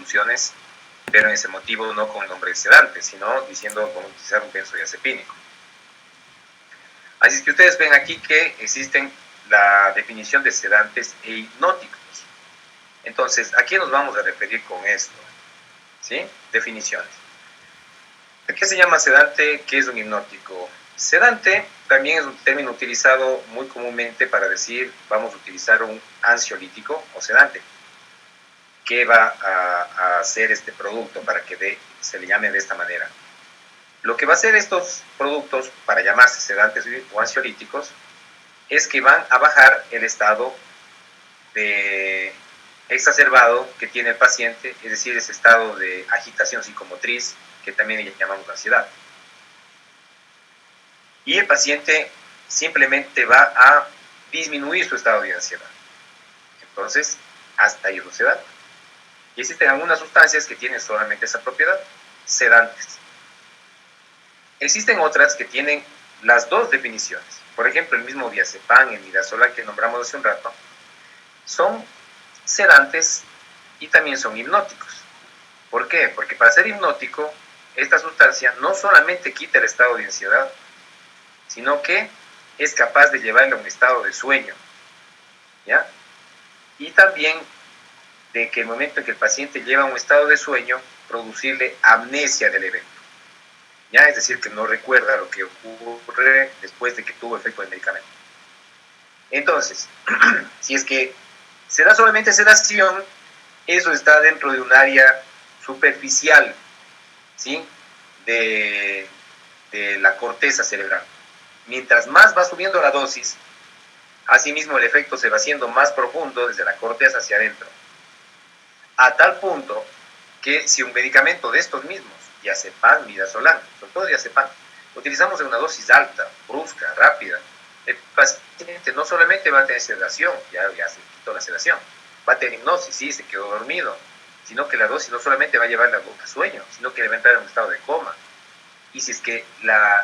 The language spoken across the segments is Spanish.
soluciones, pero en ese motivo no con el nombre de sedante, sino diciendo vamos a utilizar un benzodiazepínico. Así es que ustedes ven aquí que existen la definición de sedantes e hipnóticos. Entonces, ¿a qué nos vamos a referir con esto? ¿Sí? Definiciones. ¿Qué se llama sedante? ¿Qué es un hipnótico? Sedante también es un término utilizado muy comúnmente para decir vamos a utilizar un ansiolítico o sedante. ¿Qué va a hacer este producto para que se le llame de esta manera? Lo que va a hacer estos productos para llamarse sedantes o ansiolíticos es que van a bajar el estado de exacerbado que tiene el paciente, es decir, ese estado de agitación psicomotriz que también le llamamos ansiedad. Y el paciente simplemente va a disminuir su estado de ansiedad. Entonces, hasta ahí lo sedante. Y existen algunas sustancias que tienen solamente esa propiedad, sedantes. Existen otras que tienen las dos definiciones. Por ejemplo, el mismo diazepam, el midazolam que nombramos hace un rato, son sedantes y también son hipnóticos. ¿Por qué? Porque para ser hipnótico, esta sustancia no solamente quita el estado de ansiedad, sino que es capaz de llevarle a un estado de sueño, ¿ya? Y también de que el momento en que el paciente lleva a un estado de sueño, producirle amnesia del evento, ¿ya? Es decir, que no recuerda lo que ocurre después de que tuvo efecto del medicamento. Entonces, si es que se da solamente sedación, eso está dentro de un área superficial, ¿sí? de la corteza cerebral. Mientras más va subiendo la dosis, asimismo el efecto se va haciendo más profundo desde la corteza hacia adentro. A tal punto que si un medicamento de estos mismos, diazepam, midazolam, sobre todo diazepam, lo utilizamos en una dosis alta, brusca, rápida, el paciente no solamente va a tener sedación, ya se quitó la sedación, va a tener hipnosis, sí, se quedó dormido, sino que la dosis no solamente va a llevarle a sueño, sino que le va a entrar en un estado de coma. Y si es que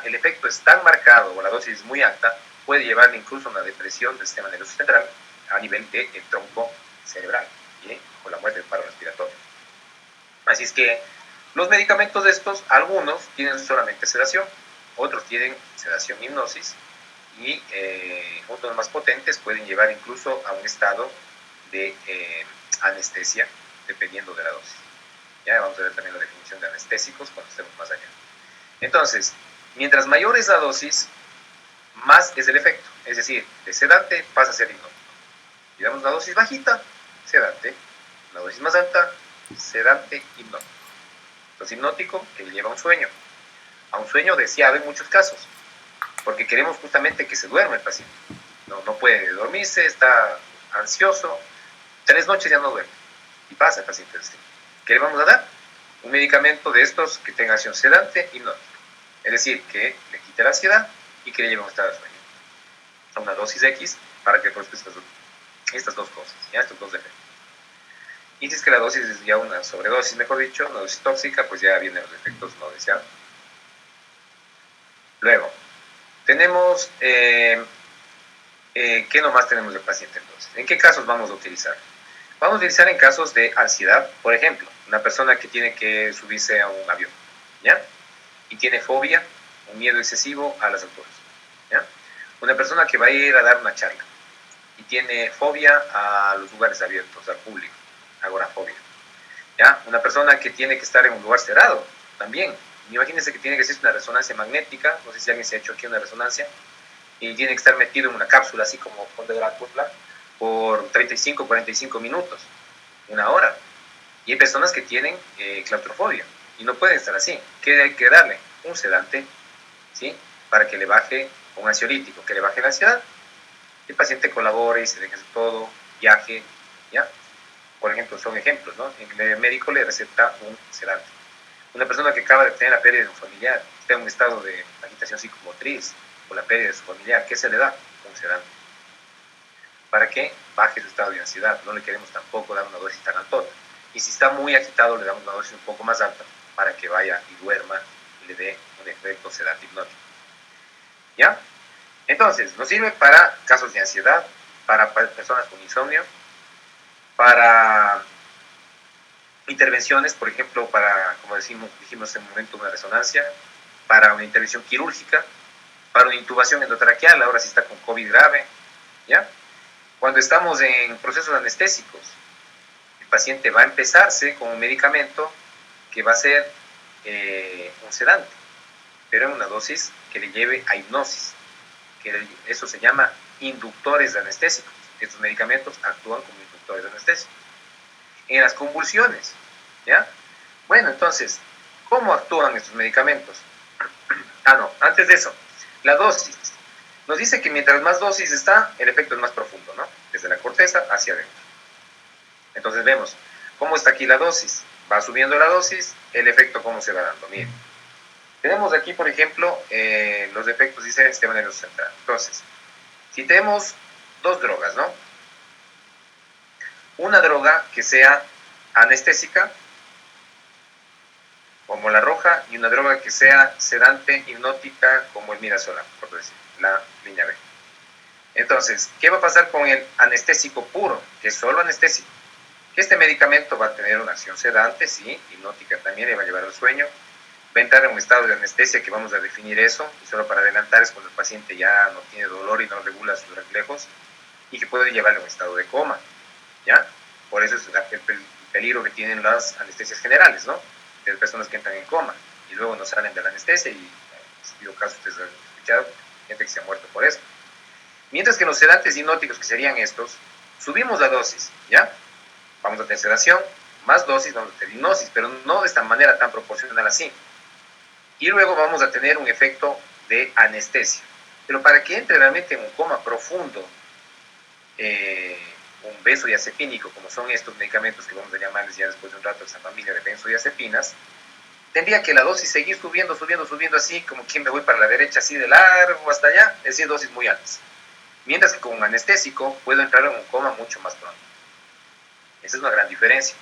el efecto es tan marcado o la dosis es muy alta, puede llevarle incluso a una depresión del sistema nervioso central a nivel del tronco cerebral, ¿sí? Con la muerte del paro respiratorio. Así es que los medicamentos de estos, algunos tienen solamente sedación, otros tienen sedación y hipnosis, y otros más potentes pueden llevar incluso a un estado de anestesia, dependiendo de la dosis. Ya vamos a ver también la definición de anestésicos cuando estemos más allá. Entonces, mientras mayor es la dosis, más es el efecto. Es decir, de sedante pasa a ser hipnótico. Y damos una dosis bajita, sedante. Una dosis más alta, sedante, hipnótico. Entonces, hipnótico que lleva a un sueño deseado en muchos casos, porque queremos justamente que se duerma el paciente. No puede dormirse, está ansioso, 3 noches ya no duerme. Y pasa el paciente así. ¿Qué le vamos a dar? Un medicamento de estos que tenga acción sedante, hipnótico. Es decir, que le quite la ansiedad y que le lleve a un estado de sueño. A una dosis X para que produzca estas dos cosas, ¿ya? Estos dos efectos. Y si es que la dosis es ya una sobredosis, mejor dicho, una dosis tóxica, pues ya vienen los efectos no deseados. Luego, tenemos, ¿qué nomás tenemos del paciente entonces? ¿En qué casos vamos a utilizar? Vamos a utilizar en casos de ansiedad, por ejemplo, una persona que tiene que subirse a un avión, ¿ya? Y tiene fobia, un miedo excesivo a las alturas, ¿ya? Una persona que va a ir a dar una charla y tiene fobia a los lugares abiertos, al público, agorafobia, ¿ya? Una persona que tiene que estar en un lugar cerrado, también. Imagínense que tiene que hacer una resonancia magnética, no sé si alguien se ha hecho aquí una resonancia, y tiene que estar metido en una cápsula, así como Conde Drácula, por 35, 45 minutos, una hora. Y hay personas que tienen claustrofobia y no pueden estar así. ¿Qué hay que darle? Un sedante, ¿sí? Para que le baje, un ansiolítico, que le baje la ansiedad. El paciente colabore y se deje todo, viaje, ¿ya? Por ejemplo, son ejemplos, ¿no? El médico le receta un sedante. Una persona que acaba de tener la pérdida de un familiar, está en un estado de agitación psicomotriz por la pérdida de su familiar, ¿qué se le da? Un sedante. Para que baje su estado de ansiedad. No le queremos tampoco dar una dosis tan alta. Y si está muy agitado, le damos una dosis un poco más alta para que vaya y duerma y le dé un efecto sedante hipnótico. ¿Ya? Entonces, nos sirve para casos de ansiedad, para personas con insomnio, para intervenciones, por ejemplo, para, como dijimos en un momento, una resonancia, para una intervención quirúrgica, para una intubación endotraqueal, ahora sí está con COVID grave, ¿ya? Cuando estamos en procesos anestésicos, el paciente va a empezarse con un medicamento que va a ser un sedante, pero en una dosis que le lleve a hipnosis, que eso se llama inductores anestésicos. Estos medicamentos actúan como inductores anestésicos. En las convulsiones, ¿ya? Bueno, entonces, ¿cómo actúan estos medicamentos? No, antes de eso, la dosis. Nos dice que mientras más dosis está, el efecto es más profundo, ¿no? Desde la corteza hacia adentro. Entonces vemos, ¿cómo está aquí la dosis? Va subiendo la dosis, el efecto cómo se va dando. Miren, tenemos aquí, por ejemplo, los efectos, dice el sistema nervioso central. Entonces, si tenemos dos drogas, ¿no? Una droga que sea anestésica, como la roja, y una droga que sea sedante, hipnótica, como el midazolam, por decir, la línea B. Entonces, ¿qué va a pasar con el anestésico puro, que es solo anestésico? Que este medicamento va a tener una acción sedante, sí, hipnótica también, le va a llevar al sueño, va a entrar en un estado de anestesia que vamos a definir eso, y solo para adelantar es cuando el paciente ya no tiene dolor y no regula sus reflejos, y que puede llevarle a un estado de coma, ¿ya? Por eso es el peligro que tienen las anestesias generales, ¿no? De personas que entran en coma y luego no salen de la anestesia y ha habido casos, ustedes han escuchado, gente que se ha muerto por eso. Mientras que los sedantes hipnóticos, que serían estos, subimos la dosis, ¿ya? Vamos a tener sedación, más dosis, vamos a tener hipnosis, pero no de esta manera tan proporcional así. Y luego vamos a tener un efecto de anestesia. Pero para que entre realmente en un coma profundo, un benzodiazepínico, como son estos medicamentos que vamos a llamarles ya después de un rato esa familia de benzodiazepinas, tendría que la dosis seguir subiendo, subiendo, subiendo así, como quien me voy para la derecha, así de largo hasta allá, es decir, dosis muy altas. Mientras que con un anestésico puedo entrar en un coma mucho más pronto. Esa es una gran diferencia.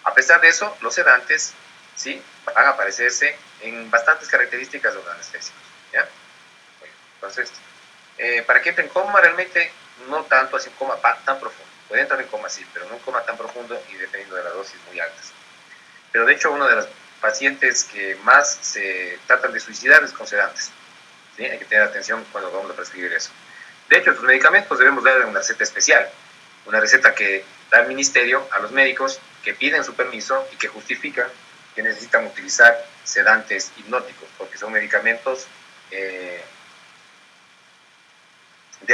A pesar de eso, los sedantes, ¿sí?, van a aparecerse en bastantes características de los anestésicos, ¿ya? Bueno, entonces, para que entre en coma realmente no tanto así un coma tan profundo. Puede entrar en coma sí, pero no un coma tan profundo y dependiendo de las dosis muy altas. Pero de hecho, uno de los pacientes que más se tratan de suicidar es con sedantes, ¿sí? Hay que tener atención cuando vamos a prescribir eso. De hecho, los medicamentos debemos dar una receta especial, una receta que da el ministerio a los médicos que piden su permiso y que justifican que necesitan utilizar sedantes hipnóticos, porque son medicamentos de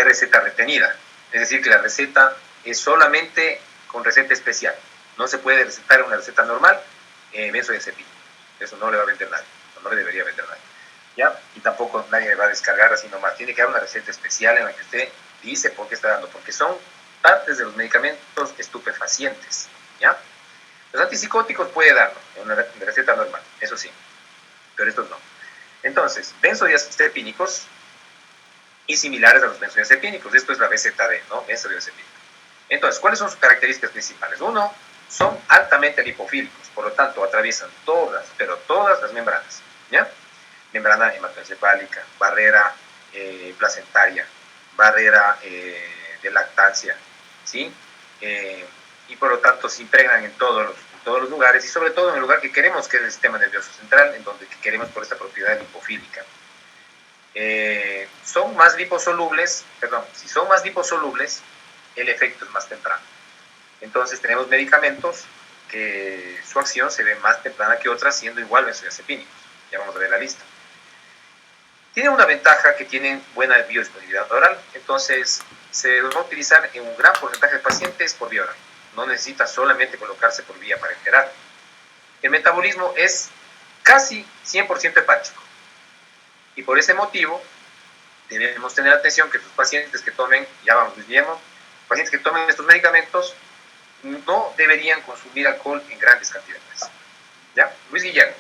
receta retenida. Es decir, que la receta es solamente con receta especial. No se puede recetar una receta normal benzodiazepina. Eso no le va a vender nadie, no le debería vender nadie. ¿Ya? Y tampoco nadie le va a descargar así nomás. Tiene que haber una receta especial en la que usted dice por qué está dando, porque son partes de los medicamentos estupefacientes. ¿Ya? Los antipsicóticos puede darlo en una receta normal, eso sí, pero estos no. Entonces, benzodiazepínicos y similares a los benzodiazepínicos. Esto es la BZD, ¿no? Benzodiazepínicos. Entonces, ¿cuáles son sus características principales? Uno, son altamente lipofílicos, por lo tanto, atraviesan todas, pero todas las membranas, ¿ya? Membrana hematoencefálica, barrera placentaria, barrera de lactancia, ¿sí? Y por lo tanto se impregnan en todos los lugares y sobre todo en el lugar que queremos, que es el sistema nervioso central, en donde queremos por esta propiedad lipofílica. Son más liposolubles, si son más liposolubles, el efecto es más temprano. Entonces tenemos medicamentos que su acción se ve más temprana que otras, siendo igual benzodiazepínicos. Ya vamos a ver la lista. Tienen una ventaja que tienen buena biodisponibilidad oral, entonces se va a utilizar en un gran porcentaje de pacientes por vía oral. No necesita solamente colocarse por vía parenteral. El metabolismo es casi 100% hepático. Y por ese motivo, debemos tener atención que los pacientes que tomen, ya vamos, Luis Guillermo, pacientes que tomen estos medicamentos no deberían consumir alcohol en grandes cantidades. ¿Ya? Luis Guillermo.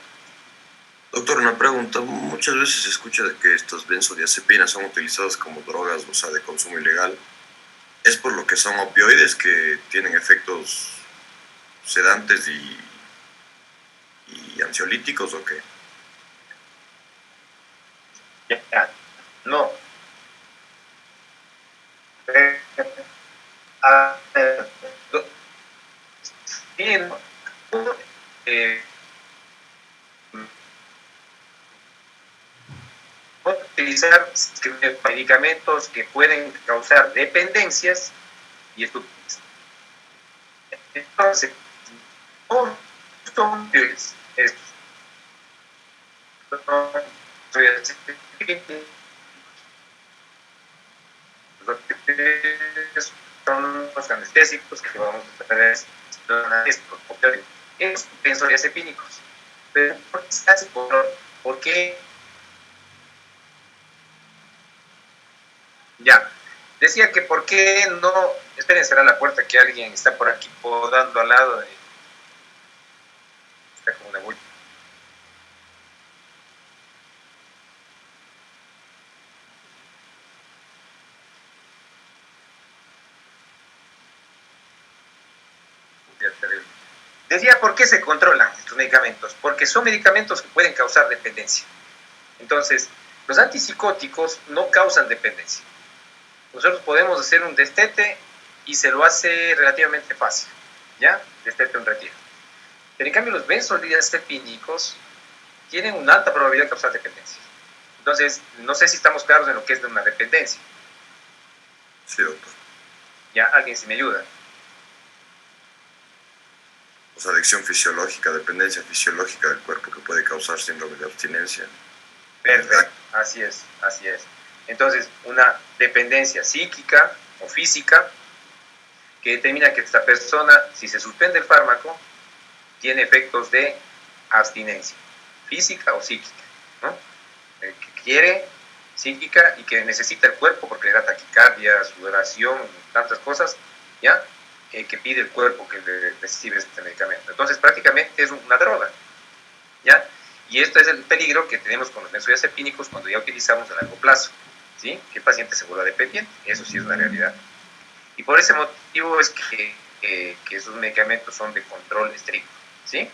Doctor, una pregunta. Muchas veces se escucha de que estas benzodiazepinas son utilizadas como drogas, o sea, de consumo ilegal. ¿Es por lo que son opioides que tienen efectos sedantes y ansiolíticos o qué? Ya, no. Sí, no. eh, utilizar medicamentos que pueden causar dependencias y estupidez. Entonces, no son estos. Son los anestésicos que vamos a tener estos benzodiazepínicos. Pero ¿por qué? Ya. Decía que por qué no. Esperen, será la puerta que alguien está por aquí podando al lado. Está como una bulla. Decía, ¿por qué se controlan estos medicamentos? Porque son medicamentos que pueden causar dependencia. Entonces, los antipsicóticos no causan dependencia. Nosotros podemos hacer un destete y se lo hace relativamente fácil, ¿ya? Destete un retiro. Pero en cambio los benzodiazepínicos tienen una alta probabilidad de causar dependencia. Entonces, no sé si estamos claros en lo que es de una dependencia. Sí, doctor. Ya, alguien si me ayuda. O sea, adicción fisiológica, dependencia fisiológica del cuerpo que puede causar síndrome de abstinencia. Perfecto, así es, así es. Entonces, una dependencia psíquica o física que determina que esta persona, si se suspende el fármaco, tiene efectos de abstinencia, física o psíquica, ¿no? Que quiere, psíquica, y que necesita el cuerpo porque le da taquicardia, sudoración, tantas cosas, ¿ya? Que pide el cuerpo que le recibe este medicamento. Entonces, prácticamente es una droga, ¿ya? Y este es el peligro que tenemos con los benzodiazepínicos cuando ya utilizamos a largo plazo, ¿sí? Que el paciente se vuelva dependiente, eso sí es una realidad. Y por ese motivo es que esos medicamentos son de control estricto, ¿sí?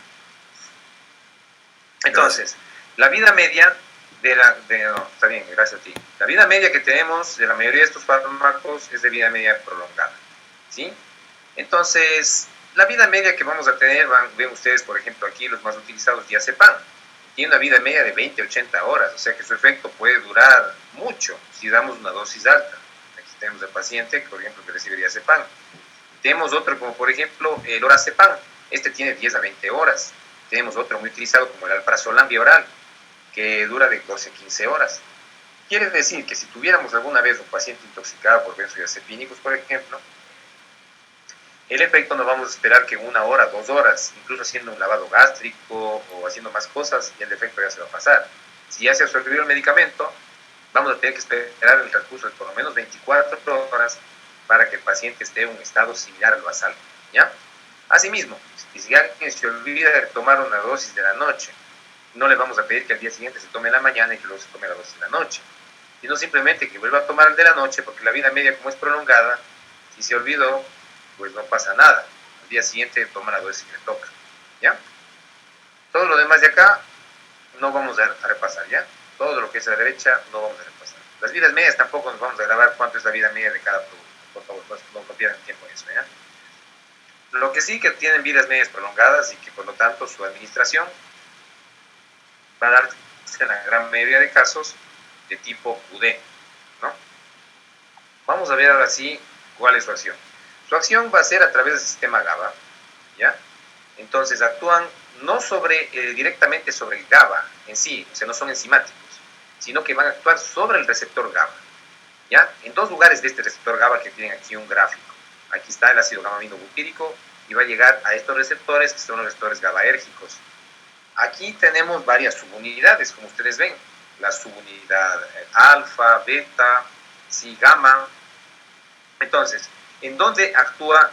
Entonces, la vida media no, está bien, gracias a ti. La vida media que tenemos de la mayoría de estos fármacos es de vida media prolongada, ¿sí? Entonces, la vida media que vamos a tener, ven ustedes, por ejemplo, aquí los más utilizados, diazepam, tiene una vida media de 20 a 80 horas, o sea que su efecto puede durar mucho si damos una dosis alta. Aquí tenemos al paciente, por ejemplo, que recibe diazepam. Tenemos otro como, por ejemplo, el orazepam, este tiene 10 a 20 horas. Tenemos otro muy utilizado como el alprazolam bioral, que dura de 12 a 15 horas. Quiere decir que si tuviéramos alguna vez un paciente intoxicado por benzodiazepínicos, por ejemplo, el efecto no vamos a esperar que 1 hora, 2 horas, incluso haciendo un lavado gástrico o haciendo más cosas, y el efecto ya se va a pasar. Si ya se absorbió el medicamento, vamos a tener que esperar el transcurso de por lo menos 24 horas para que el paciente esté en un estado similar al basal, ¿ya? Asimismo, si alguien se olvida de tomar una dosis de la noche, no le vamos a pedir que al día siguiente se tome en la mañana y que luego se tome la dosis de la noche, sino simplemente que vuelva a tomar el de la noche, porque la vida media, como es prolongada, si se olvidó, pues no pasa nada. Al día siguiente toma la dosis que le toca, ¿ya? Todo lo demás de acá no vamos a repasar, ¿ya? Todo lo que es a la derecha no vamos a repasar. Las vidas medias tampoco nos vamos a grabar cuánto es la vida media de cada producto. Por favor, no pierdan tiempo en eso, ¿ya? Lo que sí que tienen vidas medias prolongadas y que por lo tanto su administración va a darse en la gran mayoría de casos de tipo QD, ¿no? Vamos a ver ahora sí cuál es su acción. Su acción va a ser a través del sistema GABA, ¿ya? Entonces actúan no directamente sobre el GABA en sí, o sea, no son enzimáticos, sino que van a actuar sobre el receptor GABA, ¿ya? En dos lugares de este receptor GABA que tienen aquí un gráfico. Aquí está el ácido gamma-aminobutírico y va a llegar a estos receptores que son los receptores GABAérgicos. Aquí tenemos varias subunidades, como ustedes ven, la subunidad alfa, beta, sí, gamma. Entonces, ¿en dónde actúan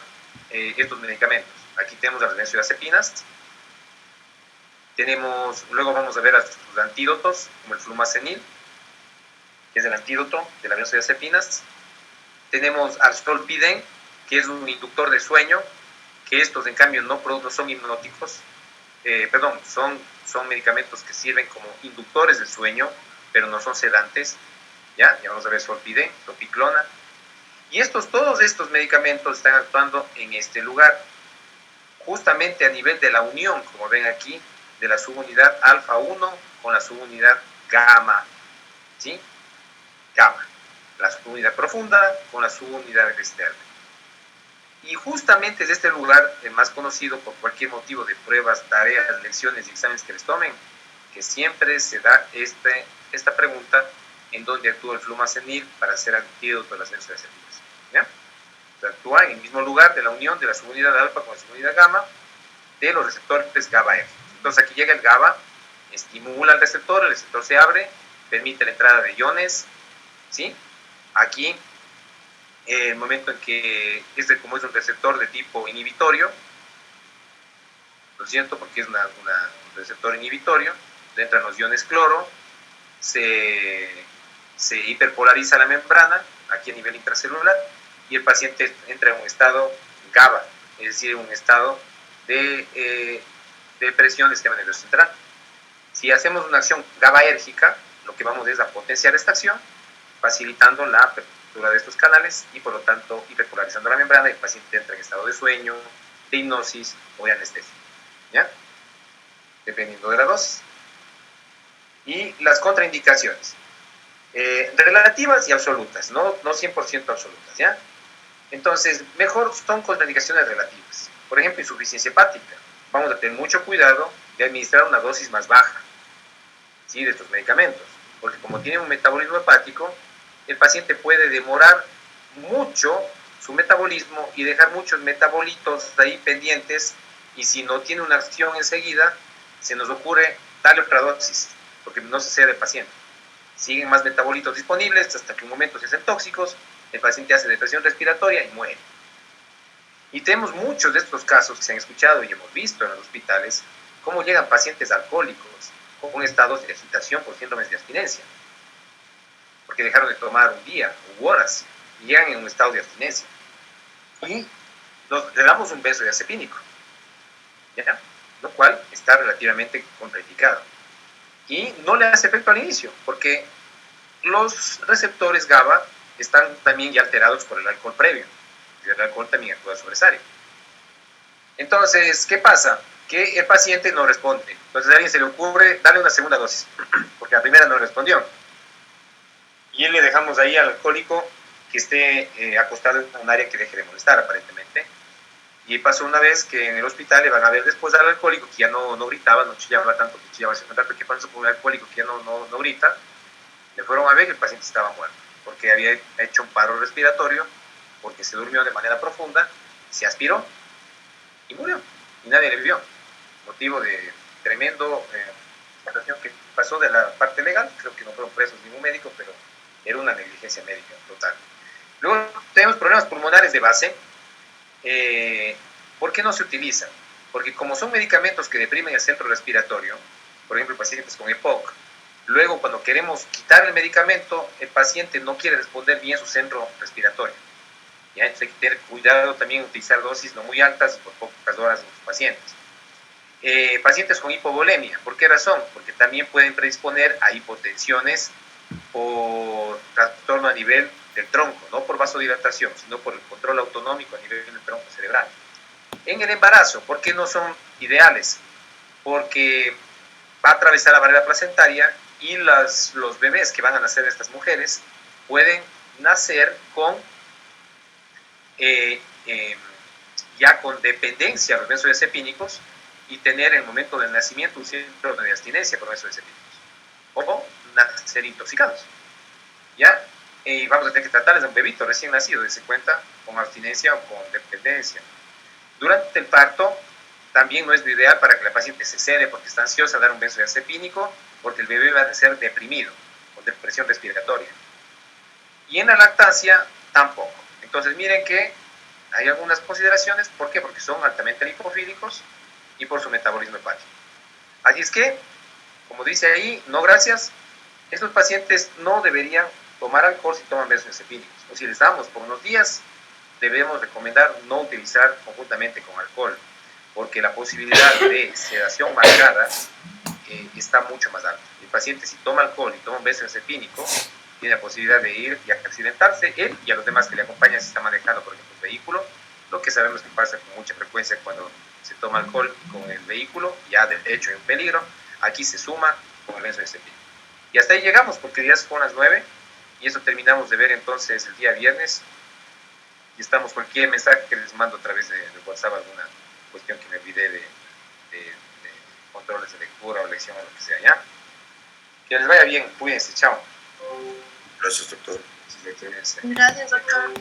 estos medicamentos? Aquí tenemos las benzodiazepinas, luego vamos a ver a sus antídotos, como el flumazenil, que es el antídoto de las benzodiazepinas. Tenemos al zolpidem, que es un inductor de sueño, que estos en cambio no son hipnóticos, son medicamentos que sirven como inductores del sueño, pero no son sedantes, ya vamos a ver zolpidem, topiclona, y todos estos medicamentos están actuando en este lugar. justamente a nivel de la unión, como ven aquí, de la subunidad alfa 1 con la subunidad gamma, ¿sí? Gamma, la subunidad profunda con la subunidad externa. Y justamente es este lugar, el más conocido por cualquier motivo de pruebas, tareas, lecciones y exámenes que les tomen, que siempre se da esta pregunta: ¿en dónde actúa el flujo senil para ser antídoto de las benzodiazepinas? ¿Ya? O sea, actúa en el mismo lugar de la unión de la subunidad alfa con la subunidad gamma de los receptores GABAérgicos. Entonces aquí llega el GABA, estimula al receptor, el receptor se abre, permite la entrada de iones, ¿sí? Aquí, el momento en que como es un receptor de tipo inhibitorio, ¿no es cierto? Porque es un receptor inhibitorio, entran los iones cloro, se hiperpolariza la membrana, aquí a nivel intracelular, y el paciente entra en un estado GABA, es decir, un estado de presión del sistema nervioso central. Si hacemos una acción GABAérgica, lo que vamos es a potenciar esta acción, facilitando la apertura de estos canales y por lo tanto hiperpolarizando la membrana, y el paciente entra en estado de sueño, de hipnosis o de anestesia, ¿ya? Dependiendo de la dosis. Y las contraindicaciones, relativas y absolutas, no 100% absolutas, ¿ya? Entonces, mejor son contraindicaciones relativas. Por ejemplo, insuficiencia hepática. Vamos a tener mucho cuidado de administrar una dosis más baja, ¿sí?, de estos medicamentos, porque como tiene un metabolismo hepático, el paciente puede demorar mucho su metabolismo y dejar muchos metabolitos ahí pendientes, y si no tiene una acción enseguida, se nos ocurre darle otra dosis, porque no se cede el paciente. Siguen más metabolitos disponibles hasta que un momento se hacen tóxicos, el paciente hace depresión respiratoria y muere. Y tenemos muchos de estos casos que se han escuchado y hemos visto en los hospitales, cómo llegan pacientes alcohólicos con estados de agitación por síndromes de abstinencia, porque dejaron de tomar un día u horas y llegan en un estado de abstinencia. Y le damos un benzodiazepínico, ¿ya? Lo cual está relativamente contraindicado. Y no le hace efecto al inicio, porque los receptores GABA están también ya alterados por el alcohol previo. Y el alcohol también actúa sobre Sario. Entonces, ¿qué pasa? Que el paciente no responde. Entonces a alguien se le ocurre darle una segunda dosis, porque la primera no respondió. Y le dejamos ahí al alcohólico que esté acostado en un área que deje de molestar, aparentemente. Y pasó una vez que en el hospital le van a ver después al alcohólico que ya no gritaba, no chillaba tanto, que chillaba hace un rato. ¿Qué pasó con un alcohólico que ya no grita? Le fueron a ver y el paciente estaba muerto, porque había hecho un paro respiratorio, porque se durmió de manera profunda, se aspiró y murió. Y nadie le vio. Motivo de tremendo situación que pasó de la parte legal. Creo que no fueron presos ningún médico, pero era una negligencia médica total. Luego tenemos problemas pulmonares de base. ¿Por qué no se utilizan? Porque como son medicamentos que deprimen el centro respiratorio, por ejemplo, pacientes con EPOC, luego cuando queremos quitar el medicamento, el paciente no quiere responder bien su centro respiratorio. ¿Ya? Entonces hay que tener cuidado también utilizar dosis no muy altas por pocas horas en los pacientes. Pacientes con hipovolemia, ¿por qué razón? Porque también pueden predisponer a hipotensiones por trastorno a nivel del tronco, no por vasodilatación, sino por el control autonómico a nivel del tronco cerebral. En el embarazo, ¿por qué no son ideales? Porque va a atravesar la barrera placentaria y los bebés que van a nacer de estas mujeres pueden nacer con ya con dependencia a los benzodiazepínicos y tener en el momento del nacimiento un síndrome de abstinencia por benzodiazepínicos, o nacer intoxicados, ¿ya? Y vamos a tener que tratarles a un bebito recién nacido, de cuenta, con abstinencia o con dependencia. Durante el parto también no es lo ideal para que la paciente se cede porque está ansiosa a dar un benzodiazepínico, porque el bebé va a ser deprimido, con depresión respiratoria. Y en la lactancia tampoco. Entonces miren que hay algunas consideraciones. ¿Por qué? Porque son altamente lipofílicos y por su metabolismo hepático. Así es que, como dice ahí, no gracias. Estos pacientes no deberían tomar alcohol si toman benzodiazepínicos. O si les damos por unos días, debemos recomendar no utilizar conjuntamente con alcohol, porque la posibilidad de sedación marcada está mucho más alta. El paciente, si toma alcohol y toma un benzodiazepínico, tiene la posibilidad de ir y accidentarse, él y a los demás que le acompañan si está manejando, por ejemplo, un vehículo, lo que sabemos que pasa con mucha frecuencia cuando se toma alcohol con el vehículo, ya de hecho en peligro, aquí se suma con el benzodiazepina. Y hasta ahí llegamos, porque ya son las 9, y eso terminamos de ver entonces el día viernes, y estamos cualquier mensaje que les mando a través de WhatsApp, alguna cuestión que me olvidé de controles de lectura o lección o lo que sea, ¿ya? Que les vaya bien, cuídense, chao. Gracias, doctor. Gracias, doctor.